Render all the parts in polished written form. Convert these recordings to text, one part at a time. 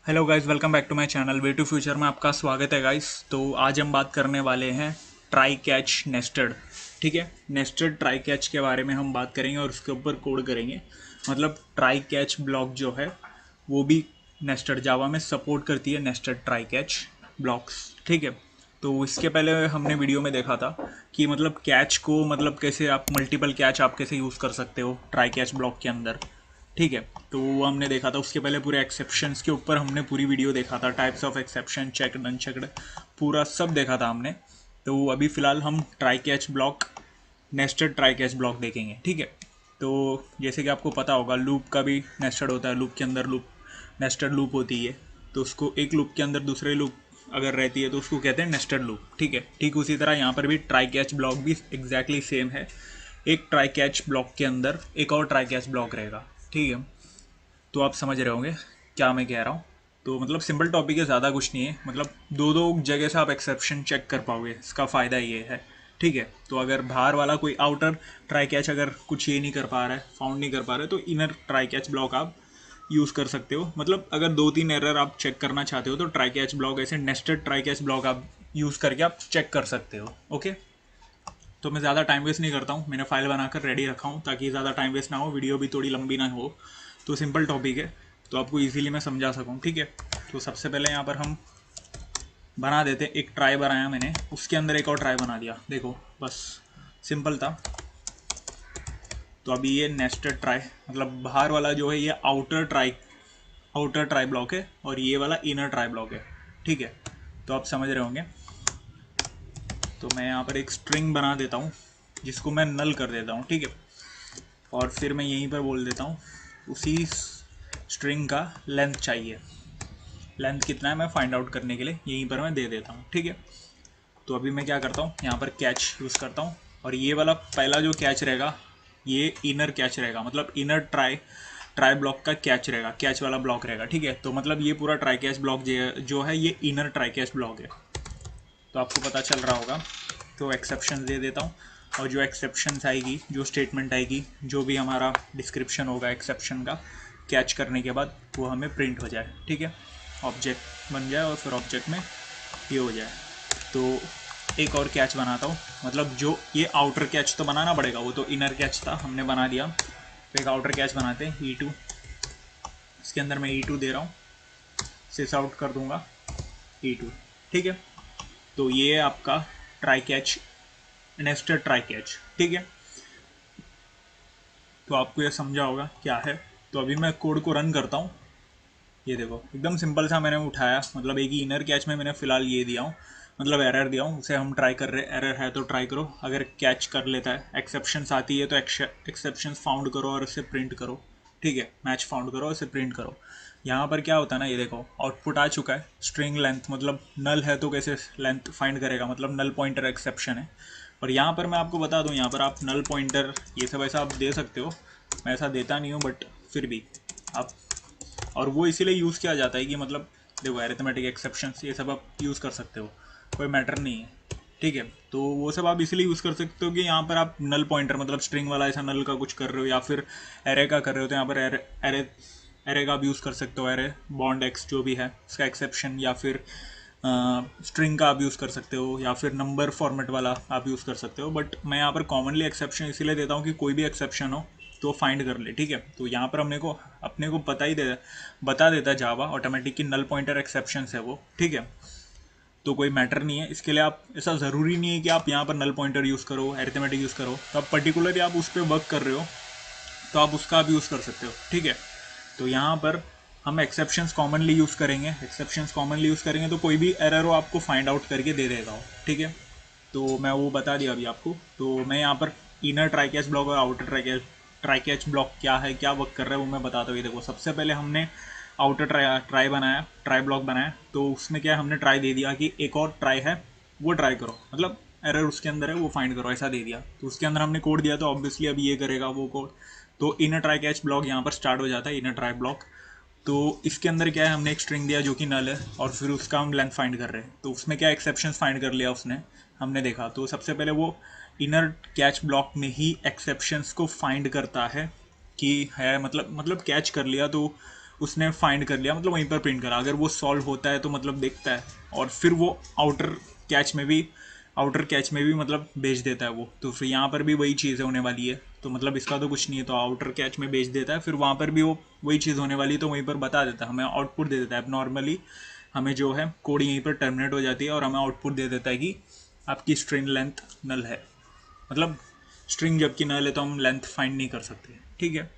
Hello guys, welcome back to my channel way to future में आपका स्वागत है गाइस। तो आज हम बात करने वाले हैं ट्राई कैच नेस्टेड। ठीक है, नेस्टेड ट्राई कैच के बारे में हम बात करेंगे और उसके ऊपर कोड करेंगे। मतलब ट्राई कैच ब्लॉक जो है वो भी नेस्टेड जावा में सपोर्ट करती है, नेस्टेड ट्राई कैच ब्लॉक्स। ठीक है, तो इसके पहले हमने वीडियो में देखा था कि मतलब कैच को मतलब कैसे आप मल्टीपल कैच आप कैसे यूज़ कर सकते हो ट्राई कैच ब्लॉक के अंदर। ठीक है, तो वो हमने देखा था। उसके पहले पूरे एक्सेप्शंस के ऊपर हमने पूरी वीडियो देखा था, types of exception, checked unchecked, पूरा सब देखा था हमने। तो अभी फ़िलहाल हम try catch block, nested try catch block देखेंगे। ठीक है, तो जैसे कि आपको पता होगा लूप का भी नेस्टेड होता है, लूप के अंदर लूप, नेस्टेड लूप होती है। तो उसको एक लूप के अंदर दूसरे लूप अगर रहती है तो उसको कहते हैं नेस्टेड लूप। ठीक है, ठीक उसी तरह यहाँ पर भी ट्राई कैच ब्लॉक भी एग्जैक्टली सेम है। एक ट्राई कैच ब्लॉक के अंदर एक और ट्राई कैच ब्लॉक रहेगा। ठीक है, तो आप समझ रहे होंगे क्या मैं कह रहा हूँ। तो मतलब सिंपल टॉपिक है, ज़्यादा कुछ नहीं है। मतलब दो दो जगह से आप एक्सेप्शन चेक कर पाओगे, इसका फ़ायदा ये है। ठीक है, तो अगर बाहर वाला कोई आउटर ट्राई कैच अगर कुछ ये नहीं कर पा रहा है, फाउंड नहीं कर पा रहा है, तो इनर ट्राई कैच ब्लॉक आप यूज़ कर सकते हो। मतलब अगर दो तीन एरर आप चेक करना चाहते हो तो ट्राई कैच ब्लॉक, ऐसे नेस्टेड ट्राई कैच ब्लॉक आप यूज़ करके आप चेक कर सकते हो। ओके, तो मैं ज़्यादा टाइम वेस्ट नहीं करता हूँ, मैंने फाइल बनाकर रेडी रखा हूँ ताकि ज़्यादा टाइम वेस्ट ना हो, वीडियो भी थोड़ी लंबी ना हो। तो सिंपल टॉपिक है, तो आपको इजीली मैं समझा सकूँ। ठीक है, तो सबसे पहले यहाँ पर हम बना देते हैं। एक ट्राई बनाया मैंने, उसके अंदर एक और ट्राई बना दिया। देखो बस सिंपल था। तो अभी ये नेस्टेड ट्राई, मतलब बाहर वाला जो है ये आउटर ट्राई ब्लॉक है और ये वाला इनर ट्राई ब्लॉक है। ठीक है, तो आप समझ रहे होंगे। तो मैं यहाँ पर एक स्ट्रिंग बना देता हूँ जिसको मैं नल कर देता हूँ। ठीक है, और फिर मैं यहीं पर बोल देता हूँ उसी स्ट्रिंग का लेंथ चाहिए। लेंथ कितना है मैं फाइंड आउट करने के लिए यहीं पर मैं दे देता हूँ। ठीक है, तो अभी मैं क्या करता हूँ, यहाँ पर कैच यूज़ करता हूँ और ये वाला पहला जो कैच रहेगा ये इनर कैच रहेगा, मतलब इनर ट्राई ट्राई ब्लॉक का कैच रहेगा, कैच वाला ब्लॉक रहेगा। ठीक है, तो मतलब ये पूरा ट्राई कैच ब्लॉक जो है ये इनर ट्राई कैच ब्लॉक है। तो आपको पता चल रहा होगा। तो एक्सेप्शन दे देता हूँ और जो एक्सेप्शंस आएगी, जो स्टेटमेंट आएगी, जो भी हमारा डिस्क्रिप्शन होगा एक्सेप्शन का कैच करने के बाद वो हमें प्रिंट हो जाए। ठीक है, ऑब्जेक्ट बन जाए और फिर ऑब्जेक्ट में ये हो जाए। तो एक और कैच बनाता हूँ, मतलब जो ये आउटर कैच तो बनाना पड़ेगा, वो तो इनर कैच था हमने बना दिया। तो एक आउटर कैच बनाते हैं E2, इसके अंदर मैं E2 दे रहा हूँ, सिस आउट कर दूंगा E2। ठीक है, तो ये है आपका try catch, nested try catch. ठीक है, तो आपको ये समझा होगा क्या है। तो अभी मैं कोड को रन करता हूँ। ये देखो एकदम सिंपल सा मैंने उठाया, मतलब एक ही इनर कैच में मैंने फ़िलहाल ये दिया हूँ, मतलब एरर दिया हूँ, उसे हम ट्राई कर रहे हैं। एरर है तो ट्राई करो, अगर कैच कर लेता है, एक्सेप्शंस आती है तो एक्सेप्शंस फाउंड करो और इसे प्रिंट करो। ठीक है, मैच फाउंड करो, इसे प्रिंट करो। यहाँ पर क्या होता है ना, ये देखो आउटपुट आ चुका है, स्ट्रिंग लेंथ, मतलब नल है तो कैसे लेंथ फाइंड करेगा, मतलब नल पॉइंटर एक्सेप्शन है। और यहाँ पर मैं आपको बता दूँ, यहाँ पर आप नल पॉइंटर ये सब ऐसा आप दे सकते हो। मैं ऐसा देता नहीं हूँ बट फिर भी आप, और वो इसीलिए यूज़ किया जाता है कि मतलब देखो अरिथमेटिक एक्सेप्शंस ये सब आप यूज़ कर सकते हो, कोई मैटर नहीं है। ठीक है, तो वो सब आप इसीलिए यूज़ कर सकते हो कि यहाँ पर आप नल पॉइंटर, मतलब स्ट्रिंग वाला ऐसा नल का कुछ कर रहे हो या फिर एरे का कर रहे हो, तो यहाँ पर एरे एरे एरे का आप यूज़ कर सकते हो। एरे बॉन्ड एक्स जो भी है उसका एक्सेप्शन, या फिर स्ट्रिंग का आप यूज़ कर सकते हो, या फिर नंबर फॉर्मेट वाला आप यूज़ कर सकते हो। बट मैं यहाँ पर कॉमनली एक्सेप्शन इसीलिए देता हूँ कि कोई भी एक्सेप्शन हो तो फाइंड कर ले। ठीक है, तो यहाँ पर अपने को बता देता है जावा ऑटोमेटिक कि नल पॉइंटर एक्सेप्शन है वो। ठीक है, तो कोई मैटर नहीं है। इसके लिए आप, ऐसा ज़रूरी नहीं है कि आप यहाँ पर नल पॉइंटर यूज़ करो, अरिथमेटिक यूज़ करो। तो आप पर्टिकुलरली आप उस पर वर्क कर रहे हो तो आप उसका आप यूज़ कर सकते हो। ठीक है, तो यहाँ पर हम एक्सेप्शंस कॉमनली यूज़ करेंगे। एक्सेप्शंस कॉमनली यूज़ करेंगे तो कोई भी एरर हो आपको फाइंड आउट करके दे देगा वो। ठीक है, तो मैं वो बता दिया अभी आपको। तो मैं यहाँ पर इनर ट्राई कैच ब्लॉक और आउटर ट्राई कैच ब्लॉक क्या है, क्या वर्क कर रहा है वो मैं बताता हूँ। ये देखो सबसे पहले हमने आउटर ट्राई बनाया, ट्राई ब्लॉक बनाया, तो उसमें क्या है, हमने ट्राई दे दिया कि एक और ट्राई है वो ट्राई करो, मतलब एरर उसके अंदर है वो फाइंड करो, ऐसा दे दिया। तो उसके अंदर हमने कोड दिया तो ऑब्वियसली अभी ये करेगा वो कोड। तो इनर ट्राई कैच ब्लॉक यहाँ पर स्टार्ट हो जाता है, इनर ट्राई ब्लॉक। तो इसके अंदर क्या है, हमने एक स्ट्रिंग दिया जो कि नल है और फिर उसका हम लेंथ फाइंड कर रहे हैं। तो उसमें क्या एक्सेप्शंस फाइंड कर लिया उसने, हमने देखा। तो सबसे पहले वो इनर कैच ब्लॉक में ही एक्सेप्शंस को फाइंड करता है कि है, मतलब कैच कर लिया तो उसने फाइंड कर लिया, मतलब वहीं पर प्रिंट करा। अगर वो सॉल्व होता है तो मतलब देखता है, और फिर वो आउटर कैच में भी मतलब भेज देता है वो। तो फिर यहाँ पर भी वही चीज़ होने वाली है। तो मतलब इसका तो कुछ नहीं है, तो आउटर कैच में भेज देता है, फिर वहाँ पर भी वो वही चीज़ होने वाली है, तो वहीं पर बता देता है, हमें आउटपुट दे देता है। अब नॉर्मली हमें जो है कोड यहीं पर टर्मिनेट हो जाती है और हमें आउटपुट दे देता है कि आपकी स्ट्रिंग लेंथ नल है। मतलब स्ट्रिंग जबकि नल है तो हम लेंथ फाइंड नहीं कर सकते, ठीक है।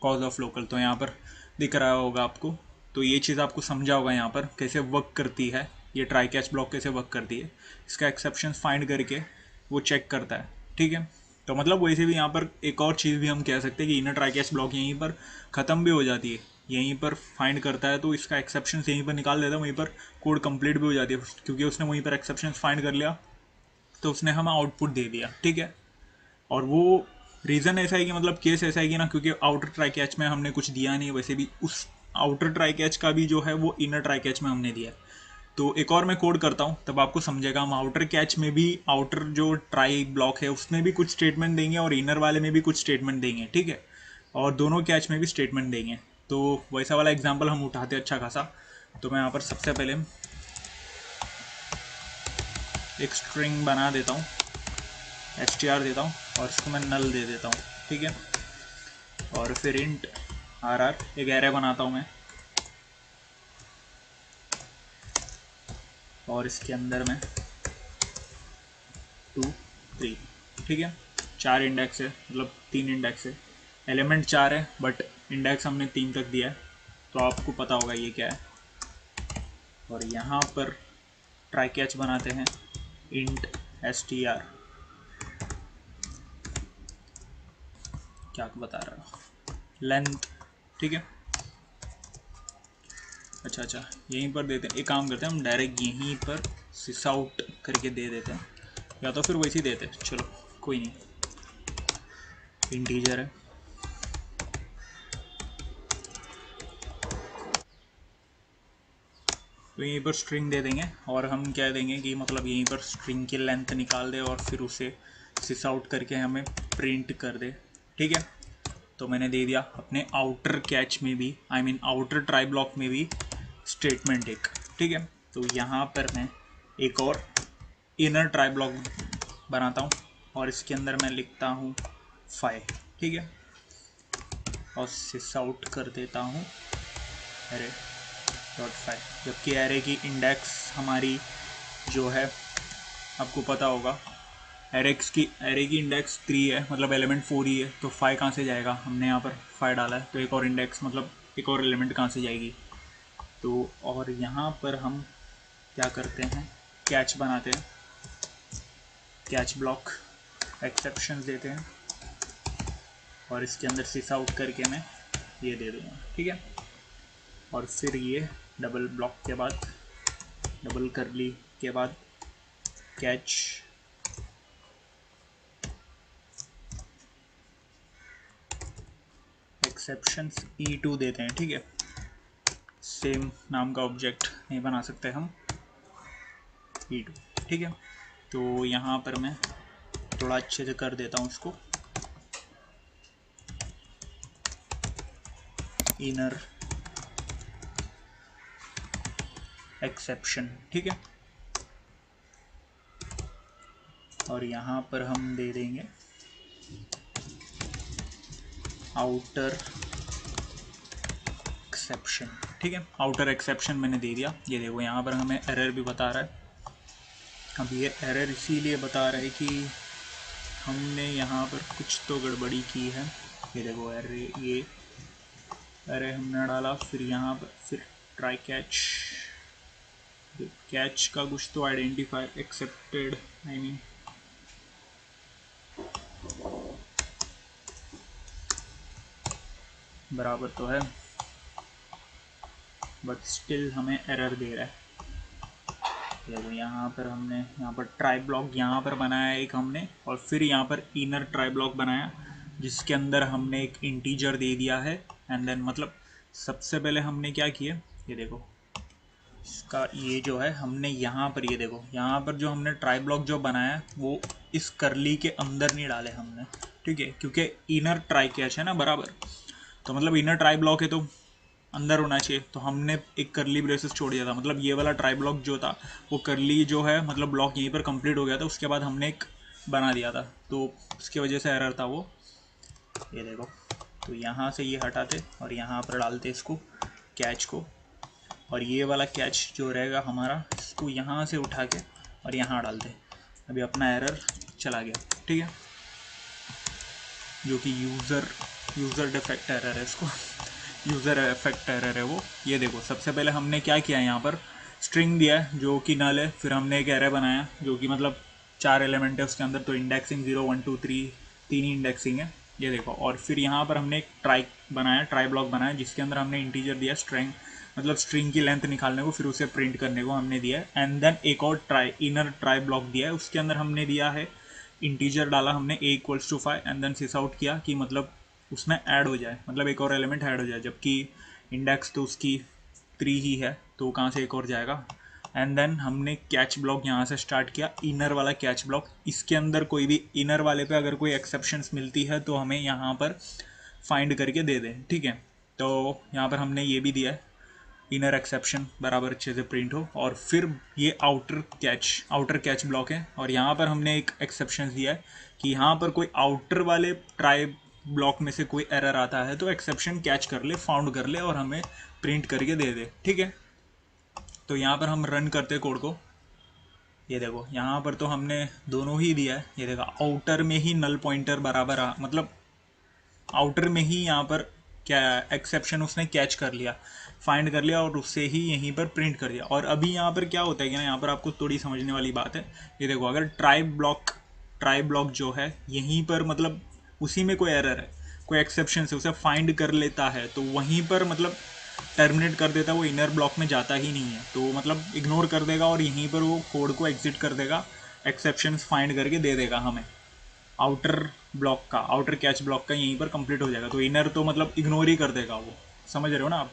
कॉज ऑफ लोकल तो यहाँ पर दिख रहा होगा आपको। तो ये चीज़ आपको समझा होगा यहाँ पर कैसे वर्क करती है, ये ट्राई कैच ब्लॉक कैसे वर्क करती है। इसका एक्सेप्शन फाइंड करके वो चेक करता है, ठीक है। तो मतलब वैसे भी यहाँ पर एक और चीज़ भी हम कह सकते हैं कि इनर ट्राई कैच ब्लॉक यहीं पर ख़त्म भी हो जाती है, यहीं पर फाइंड करता है तो इसका एक्सेप्शन यहीं पर निकाल देता है, वहीं पर कोड कंप्लीट भी हो जाती है, क्योंकि उसने वहीं पर एक्सेप्शन फाइंड कर लिया तो उसने हमें आउटपुट दे दिया, ठीक है। और वो रीज़न ऐसा है कि मतलब केस ऐसा है कि ना, क्योंकि आउटर ट्राई कैच में हमने कुछ दिया नहीं, वैसे भी उस आउटर ट्राई कैच का भी जो है वो इनर ट्राई कैच में हमने दिया है। तो एक और मैं कोड करता हूँ तब आपको समझेगा। हम आउटर कैच में भी, आउटर जो ट्राई ब्लॉक है उसमें भी कुछ स्टेटमेंट देंगे और इनर वाले में भी कुछ स्टेटमेंट देंगे, ठीक है। और दोनों कैच में भी स्टेटमेंट देंगे। तो वैसा वाला एग्जाम्पल हम उठाते हैं अच्छा खासा। तो मैं यहाँ पर सबसे पहले एक स्ट्रिंग बना देता हूँ, str देता हूँ और इसको मैं नल दे देता हूँ, ठीक है। और फिर इंट rr एक एरे बनाता हूँ मैं, और इसके अंदर में 2 3, ठीक है। 4 इंडेक्स है, मतलब 3 इंडेक्स है, एलिमेंट 4 है बट इंडेक्स हमने 3 तक दिया है, तो आपको पता होगा ये क्या है। और यहाँ पर ट्राई कैच बनाते हैं इंट str, क्या बता रहा है, लेंथ, ठीक है। अच्छा यहीं पर देते हैं, एक काम करते हैं हम डायरेक्ट यहीं पर सिस आउट करके दे देते हैं, या तो फिर वैसे ही देते हैं, चलो कोई नहीं, इंटीजर है। तो यहीं पर स्ट्रिंग दे देंगे और हम क्या देंगे कि मतलब यहीं पर स्ट्रिंग की लेंथ निकाल दे और फिर उसे सिस आउट करके हमें प्रिंट कर दे, ठीक है। तो मैंने दे दिया अपने आउटर कैच में भी, I mean outer try block में भी स्टेटमेंट एक, ठीक है। तो यहाँ पर मैं एक और इनर ट्राई ब्लॉक बनाता हूँ और इसके अंदर मैं लिखता हूँ 5, ठीक है। और सिस आउट कर देता हूँ अरे .5, जबकि एरे की इंडेक्स हमारी जो है आपको पता होगा, एरे की इंडेक्स 3 है, मतलब एलिमेंट 4 ही है, तो 5 कहाँ से जाएगा, हमने यहाँ पर 5 डाला है, तो एक और इंडेक्स मतलब एक और एलिमेंट कहाँ से जाएगी। तो और यहाँ पर हम क्या करते हैं, कैच बनाते हैं, कैच ब्लॉक एक्सेप्शन देते हैं और इसके अंदर सिस आउट करके मैं ये दे दूँगा, ठीक है। और फिर ये डबल ब्लॉक के बाद, डबल करली के बाद कैच एक्सेप्शंस e2 देते हैं, ठीक है। सेम नाम का ऑब्जेक्ट नहीं बना सकते हम, e2, ठीक है। तो यहाँ पर मैं थोड़ा अच्छे से कर देता हूँ इसको, इनर एक्सेप्शन, ठीक है। और यहाँ पर हम दे देंगे आउटर एक्सेप्शन, ठीक है। आउटर एक्सेप्शन मैंने दे दिया, ये देखो यहाँ पर हमें एरर भी बता रहा है। अब ये एरर इसीलिए बता रहा है कि हमने यहाँ पर कुछ तो गड़बड़ी की है। ये देखो एरे हमने डाला, फिर यहाँ पर फिर ट्राई कैच का कुछ तो आइडेंटिफाई एक्सेप्टेड, आई मीन बराबर तो है बट स्टिल हमें एरर दे रहा है। देखो यहाँ पर हमने यहाँ पर ट्राई ब्लॉक यहाँ पर बनाया एक हमने, और फिर यहाँ पर इनर ट्राई ब्लॉक बनाया जिसके अंदर हमने एक इंटीजर दे दिया है। एंड देन मतलब सबसे पहले हमने क्या किया, ये देखो इसका ये जो है हमने यहाँ पर, ये देखो यहाँ पर जो हमने ट्राई ब्लॉक जो बनाया वो इस करली के अंदर नहीं डाले हमने, ठीक है, क्योंकि इनर ट्राई कैच है ना बराबर। तो मतलब इनर ट्राई ब्लॉक है तो अंदर होना चाहिए, तो हमने एक करली ब्रेसेस छोड़ दिया था, मतलब ये वाला ट्राई ब्लॉक जो था वो करली जो है मतलब ब्लॉक यहीं पर कंप्लीट हो गया था, उसके बाद हमने एक बना दिया था, तो उसकी वजह से एरर था वो। ये देखो, तो यहाँ से ये हटाते और यहाँ पर डालते इसको कैच को, और ये वाला कैच जो रहेगा हमारा इसको यहाँ से उठा के और यहाँ डालते। अभी अपना एरर चला गया, ठीक है, जो कि यूज़र डिफेक्ट एरर है, इसको यूज़र इफेक्ट एरर है वो। ये देखो, सबसे पहले हमने क्या किया, यहाँ पर स्ट्रिंग दिया है जो कि नल है, फिर हमने एक एरे बनाया जो कि मतलब 4 एलिमेंट है उसके अंदर, तो इंडेक्सिंग 0 1 2 3 तीन ही इंडेक्सिंग है, ये देखो। और फिर यहाँ पर हमने एक ट्राई ब्लॉक बनाया जिसके अंदर हमने इंटीजर दिया स्ट्रिंग, मतलब स्ट्रिंग की लेंथ निकालने को, फिर उसे प्रिंट करने को हमने दिया है। एंड देन एक और इनर ट्राई ब्लॉक दिया है, उसके अंदर हमने दिया है इंटीजर डाला हमने a equals to 5 and then sysout किया कि मतलब उसमें ऐड हो जाए, मतलब एक और एलिमेंट ऐड हो जाए, जबकि इंडेक्स तो उसकी 3 ही है, तो कहाँ से एक और जाएगा। एंड देन हमने कैच ब्लॉक यहाँ से स्टार्ट किया, इनर वाला कैच ब्लॉक, इसके अंदर कोई भी इनर वाले पे अगर कोई एक्सेप्शंस मिलती है तो हमें यहाँ पर फाइंड करके दे दें, ठीक है। तो यहाँ पर हमने ये भी दिया है, इनर एक्सेप्शन बराबर अच्छे से प्रिंट हो। और फिर ये आउटर कैच ब्लॉक है, और यहाँ पर हमने एक एक्सेप्शन दिया है कि यहाँ पर कोई आउटर वाले ट्राई ब्लॉक में से कोई एरर आता है तो एक्सेप्शन कैच कर ले, फाउंड कर ले और हमें प्रिंट करके दे दे, ठीक है। तो यहाँ पर हम रन करते कोड को, ये देखो यहाँ पर तो हमने दोनों ही दिया है, ये देखो आउटर में ही नल पॉइंटर बराबर मतलब आउटर में ही यहाँ पर क्या एक्सेप्शन उसने कैच कर लिया, फाइंड कर लिया और उससे ही यहीं पर प्रिंट कर दिया। और अभी यहाँ पर क्या होता है कि ना, यहाँ पर आपको थोड़ी समझने वाली बात है, ये देखो अगर ट्राई ब्लॉक जो है यहीं पर मतलब उसी में कोई एरर है, कोई एक्सेप्शन से उसे फाइंड कर लेता है तो वहीं पर मतलब टर्मिनेट कर देता है, वो इनर ब्लॉक में जाता ही नहीं है, तो मतलब इग्नोर कर देगा और यहीं पर वो कोड को एग्जिट कर देगा, एक्सेप्शंस फाइंड करके दे देगा हमें। आउटर कैच ब्लॉक का यहीं पर कंप्लीट हो जाएगा, तो इनर तो मतलब इग्नोर ही कर देगा वो, समझ रहे हो ना आप।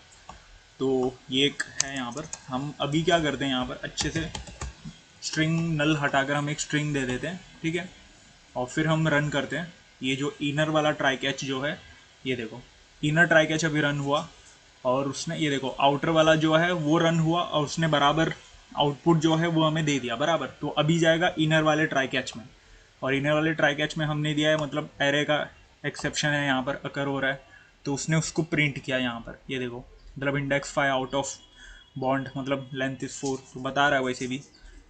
तो ये एक है, यहाँ पर हम अभी क्या करते हैं, यहाँ पर अच्छे से स्ट्रिंग नल हटाकर हम एक स्ट्रिंग दे देते हैं, ठीक है। और फिर हम रन करते हैं, ये जो इनर वाला ट्राई कैच जो है, ये देखो इनर ट्राई कैच अभी रन हुआ और उसने ये देखो आउटर वाला जो है वो रन हुआ और उसने बराबर आउटपुट जो है वो हमें दे दिया बराबर। तो अभी जाएगा इनर वाले ट्राई कैच में, और इनर वाले ट्राई कैच में हमने दिया है मतलब एरे का एक्सेप्शन है यहाँ पर अकर हो रहा है, तो उसने उसको प्रिंट किया यहाँ पर, ये देखो मतलब इंडेक्स 5 आउट ऑफ बॉन्ड, मतलब लेंथ इज 4, तो बता रहा है वैसे भी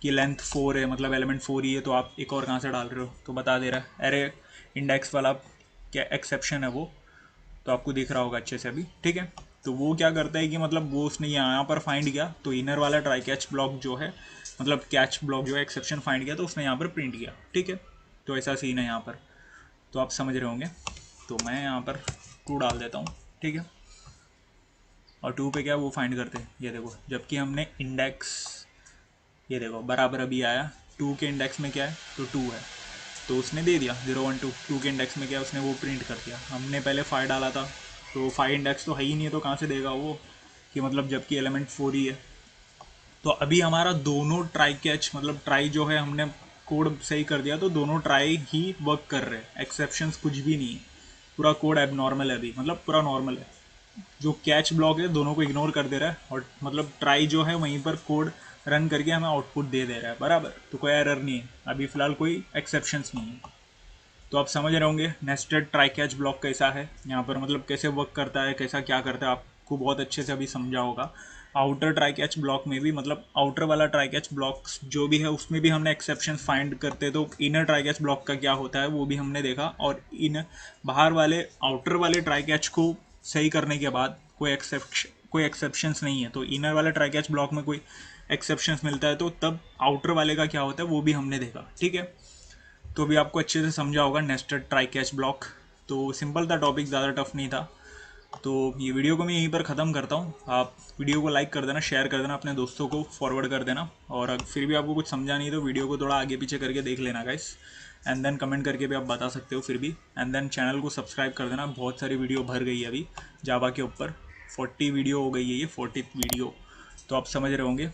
कि लेंथ 4 है, मतलब एलिमेंट 4 ही है, तो आप एक और कहाँ से डाल रहे हो, तो बता दे रहा है एरे इंडेक्स वाला क्या एक्सेप्शन है वो, तो आपको दिख रहा होगा अच्छे से अभी, ठीक है। तो वो क्या करता है कि मतलब वो उसने यहाँ पर फाइंड किया, तो इनर वाला ट्राई कैच ब्लॉक जो है मतलब कैच ब्लॉक जो है एक्सेप्शन फाइंड किया, तो उसने यहाँ पर प्रिंट किया, ठीक है। तो ऐसा सीन है यहाँ पर, तो आप समझ रहे होंगे। तो मैं यहाँ पर 2 डाल देता हूँ, ठीक है। और 2 पे क्या वो फाइंड करते हैं, ये देखो जबकि हमने इंडेक्स, ये देखो बराबर अभी आया, 2 के इंडेक्स में क्या है तो 2 है, तो उसने दे दिया 0 1 2, 2 के इंडेक्स में क्या है उसने वो प्रिंट कर दिया। हमने पहले 5 डाला था, तो 5 इंडेक्स तो है ही नहीं है, तो कहाँ से देगा वो कि मतलब जबकि एलिमेंट 4 ही है। तो अभी हमारा दोनों ट्राई कैच मतलब ट्राई जो है हमने कोड सही कर दिया, तो दोनों ट्राई ही वर्क कर रहे हैं, एक्सेप्शंस कुछ भी नहीं है, पूरा कोड एब नॉर्मल है अभी, मतलब पूरा नॉर्मल है। जो कैच ब्लॉक है दोनों को इग्नोर कर दे रहा है, और मतलब ट्राई जो है वहीं पर कोड रन करके हमें आउटपुट दे दे रहा है बराबर, तो कोई एरर नहीं है अभी फ़िलहाल, कोई एक्सेप्शंस नहीं है। तो आप समझ रहे होंगे नेस्टेड ट्राई कैच ब्लॉक कैसा है, यहाँ पर मतलब कैसे वर्क करता है, कैसा क्या करता है, आपको बहुत अच्छे से अभी समझा होगा। आउटर ट्राई कैच ब्लॉक में भी मतलब आउटर वाला ट्राई कैच ब्लॉक जो भी है उसमें भी हमने एक्सेप्शन फाइंड करते, तो इनर ट्राई कैच ब्लॉक का क्या होता है वो भी हमने देखा। और इन बाहर वाले आउटर वाले ट्राई कैच को सही करने के बाद कोई एक्सेप्शंस नहीं है, तो इनर वाले ट्राई कैच ब्लॉक में कोई एक्सेप्शंस मिलता है, तो तब आउटर वाले का क्या होता है वो भी हमने देखा, ठीक है। तो भी आपको अच्छे से समझा होगा नेस्टेड ट्राई कैच ब्लॉक। तो सिंपल था टॉपिक, ज़्यादा टफ नहीं था। तो ये वीडियो को मैं यहीं पर ख़त्म करता हूँ। आप वीडियो को लाइक कर देना, शेयर कर देना, अपने दोस्तों को फॉरवर्ड कर देना, और अगर फिर भी आपको कुछ समझा नहीं तो वीडियो को थोड़ा आगे पीछे करके देख लेना गाइस, एंड देन कमेंट करके भी आप बता सकते हो फिर भी। एंड देन चैनल को सब्सक्राइब कर देना, बहुत सारी वीडियो भर गई है अभी जावा के ऊपर, 40 वीडियो हो गई है, ये 40th वीडियो, तो आप समझ रहे होंगे।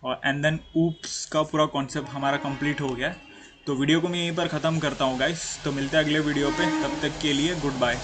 और एंड देन ऊप्स का पूरा कॉन्सेप्ट हमारा कंप्लीट हो गया है। तो वीडियो को मैं यहीं पर ख़त्म करता हूँ गाइस, तो मिलते हैं अगले वीडियो पे, तब तक के लिए गुड बाय।